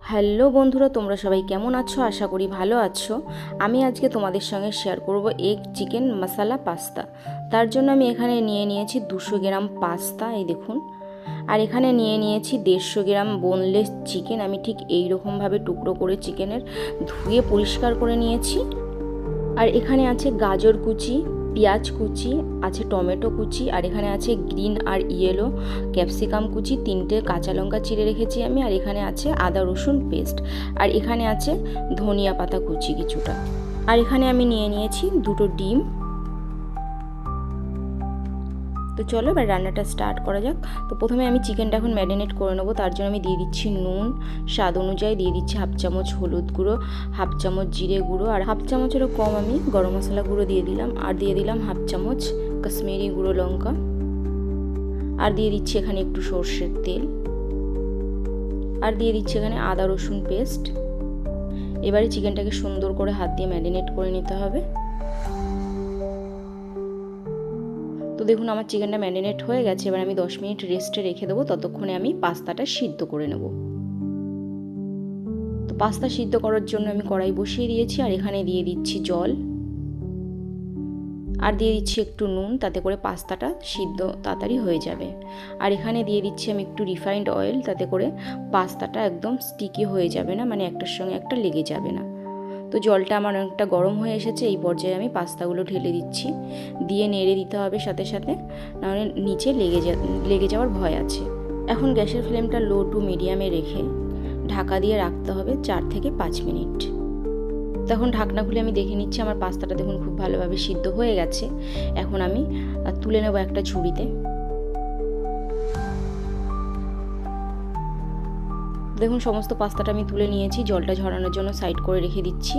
Hello বন্ধুরা, তোমরা সবাই কেমন আছো? আশা করি ভালো আছো। আমি আজকে তোমাদের সঙ্গে শেয়ার করব এগ চিকেন মশলা পাস্তা। তার জন্য আমি এখানে নিয়ে নিয়েছি 200 গ্রাম পাস্তা, এই দেখুন। আর এখানে নিয়ে নিয়েছি 150 গ্রাম বোনলেস চিকেন। আমি ঠিক এই রকমভাবে টুকরো করে চিকেনের ধুয়ে পরিষ্কার করে নিয়েছি। আর এখানে আছে গাজর কুচি, পেঁয়াজ কুচি, আছে টমেটো কুচি, আর এখানে আছে গ্রিন আর ইয়েলো ক্যাপসিকাম কুচি, 3টে কাঁচা লঙ্কা চিড়ে রেখেছি আমি। আর এখানে আছে আদা রসুন পেস্ট, আর এখানে আছে ধনিয়া পাতা কুচি কিছুটা। আর এখানে আমি নিয়ে নিয়েছি 2টো ডিম। তো চলো এবার রান্নাটা স্টার্ট করা যাক। তো প্রথমে আমি চিকেনটা এখন ম্যারিনেট করে নেবো। তার জন্য আমি দিয়ে দিচ্ছি নুন, স্বাদ অনুযায়ী দিয়ে দিচ্ছি হাফ চামচ হলুদ গুঁড়ো, হাফ চামচ জিরে গুঁড়ো, আর হাফ চামচেরও কম আমি গরম মশলা গুঁড়ো দিয়ে দিলাম। আর দিয়ে দিলাম হাফ চামচ কাশ্মীরি গুঁড়ো লঙ্কা, আর দিয়ে দিচ্ছি এখানে একটু সর্ষের তেল, আর দিয়ে দিচ্ছি এখানে আদা রসুন পেস্ট। এবারে চিকেনটাকে সুন্দর করে হাত দিয়ে ম্যারিনেট করে নিতে হবে। তো দেখুন আমার চিকেনটা ম্যারিনেট হয়ে গেছে। এবার আমি 10 মিনিট রেস্টে রেখে দেবো। ততক্ষণে আমি পাস্তাটা সিদ্ধ করে নেব। তো পাস্তা সিদ্ধ করার জন্য আমি কড়াই বসিয়ে দিয়েছি, আর এখানে দিয়ে দিচ্ছি জল, আর দিয়ে দিচ্ছি একটু নুন, তাতে করে পাস্তাটা সিদ্ধ তাড়াতাড়ি হয়ে যাবে। আর এখানে দিয়ে দিচ্ছি আমি একটু রিফাইন্ড অয়েল, তাতে করে পাস্তাটা একদম স্টিকি হয়ে যাবে না, মানে একটার সঙ্গে একটা লেগে যাবে না। তো জলটা আমার অনেকটা গরম হয়ে এসেছে। এই পর্যায়ে আমি পাস্তাগুলো ঢেলে দিচ্ছি, দিয়ে নেড়ে দিতে হবে সাথে সাথে, নাহলে নিচে লেগে যাওয়ার ভয় আছে। এখন গ্যাসের ফ্লেমটা লো টু মিডিয়ামে রেখে ঢাকা দিয়ে রাখতে হবে 4 থেকে 5 মিনিট। তখন ঢাকনা খুলে আমি দেখে নিচ্ছি আমার পাস্তাটা দেখুন খুব ভালোভাবে সিদ্ধ হয়ে গেছে। এখন আমি তুলে নেব একটা ঝুড়িতে। দেখুন সমস্ত পাস্তাটা আমি তুলে নিয়েছি, জলটা ঝরানোর জন্য সাইড করে রেখে দিচ্ছি।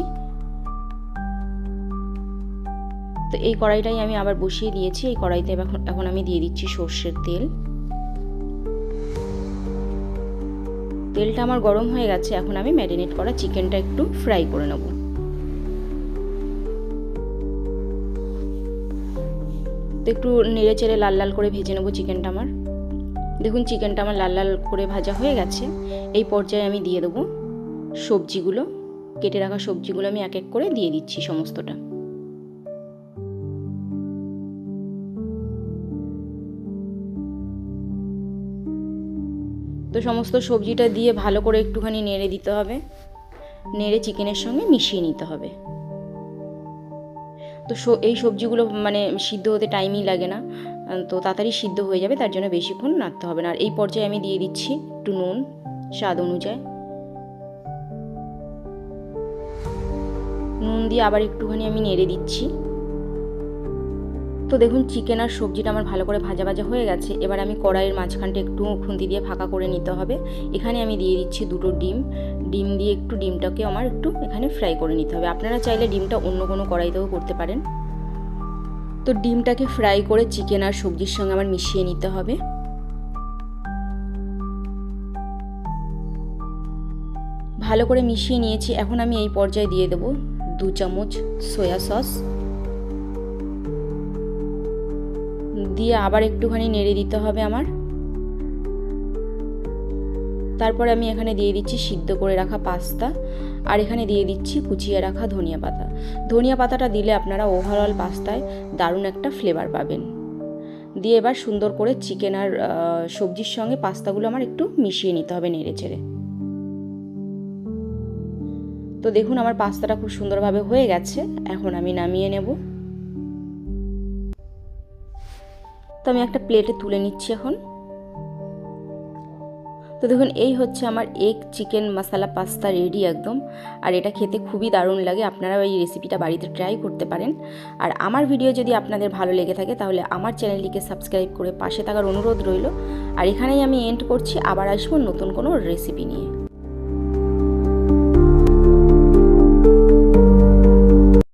তো এই কড়াইটাই আমি আবার বসিয়ে দিয়েছি। এই কড়াইতে এখন আমি দিয়ে দিচ্ছি সর্ষের তেল। তেলটা আমার গরম হয়ে গেছে। এখন আমি ম্যারিনেট করা চিকেনটা একটু ফ্রাই করে নেব। তো একটু নেড়ে চেড়ে লাল লাল করে ভেজে নেব চিকেনটা আমার। দেখুন চিকেনটা আমার লাল লাল করে ভাজা হয়ে গেছে। এই পর্যায়ে আমি দিয়ে দেবো সবজিগুলো, কেটে রাখা সবজিগুলো আমি এক এক করে দিয়ে দিচ্ছি সমস্তটা। তো সমস্ত সবজিটা দিয়ে ভালো করে একটুখানি নেড়ে দিতে হবে, নেড়ে চিকেনের সঙ্গে মিশিয়ে নিতে হবে। তো এই সবজিগুলো মানে সিদ্ধ হতে টাইমই লাগে না, তো তাড়াতাড়ি সিদ্ধ হয়ে যাবে, তার জন্য বেশিক্ষণ নাড়তে হবে না। আর এই পর্যায়ে আমি দিয়ে দিচ্ছি একটু নুন স্বাদ অনুযায়ী। নুন দিয়ে আবার একটুখানি আমি নেড়ে দিচ্ছি। তো দেখুন চিকেন আর সবজিটা আমার ভালো করে ভাজা ভাজা হয়ে গেছে। এবার আমি কড়াইয়ের মাঝখানটা একটু খুন্তি দিয়ে ফাঁকা করে নিতে হবে। এখানে আমি দিয়ে দিচ্ছি 2টো ডিম দিয়ে একটু ডিমটাকে আমার একটু এখানে ফ্রাই করে নিতে হবে। আপনারা চাইলে ডিমটা অন্য কোনো কড়াইতেও করতে পারেন। তো ডিমটাকে ফ্রাই করে চিকেন আর সবজির সঙ্গে আমার মিশিয়ে নিতে হবে। ভালো করে মিশিয়ে নিয়েছি। এখন আমি এই পর্যায়ে দিয়ে দেবো 2 চামচ সয়া সস, দিয়ে আবার একটুখানি নেড়ে দিতে হবে আমার। তারপরে আমি এখানে দিয়ে দিচ্ছি সিদ্ধ করে রাখা পাস্তা, আর এখানে দিয়ে দিচ্ছি কুচিয়ে রাখা ধনিয়া পাতা। ধনিয়া পাতাটা দিলে আপনারা ওভারঅল পাস্তায় দারুণ একটা ফ্লেভার পাবেন। দিয়ে এবার সুন্দর করে চিকেন আর সবজির সঙ্গে পাস্তাগুলো আমার একটু মিশিয়ে নিতে হবে নেড়ে চেড়ে। তো দেখুন আমার পাস্তাটা খুব সুন্দরভাবে হয়ে গেছে। এখন আমি নামিয়ে নেব। তো আমি একটা প্লেটে তুলে নিচ্ছি এখন। তো দেখুন এই হচ্ছে আমার এগ চিকেন মশলা পাস্তা রেডি একদম। আর এটা খেতে খুবই দারুণ লাগে। আপনারা এই রেসিপিটা বাড়িতে ট্রাই করতে পারেন। আর আমার ভিডিও যদি আপনাদের ভালো লেগে থাকে তাহলে আমার চ্যানেলটিকে সাবস্ক্রাইব করে পাশে থাকার অনুরোধ রইল। আর এখানেই আমি এন্ড করছি। আবার আসবো নতুন কোনো রেসিপি নিয়ে।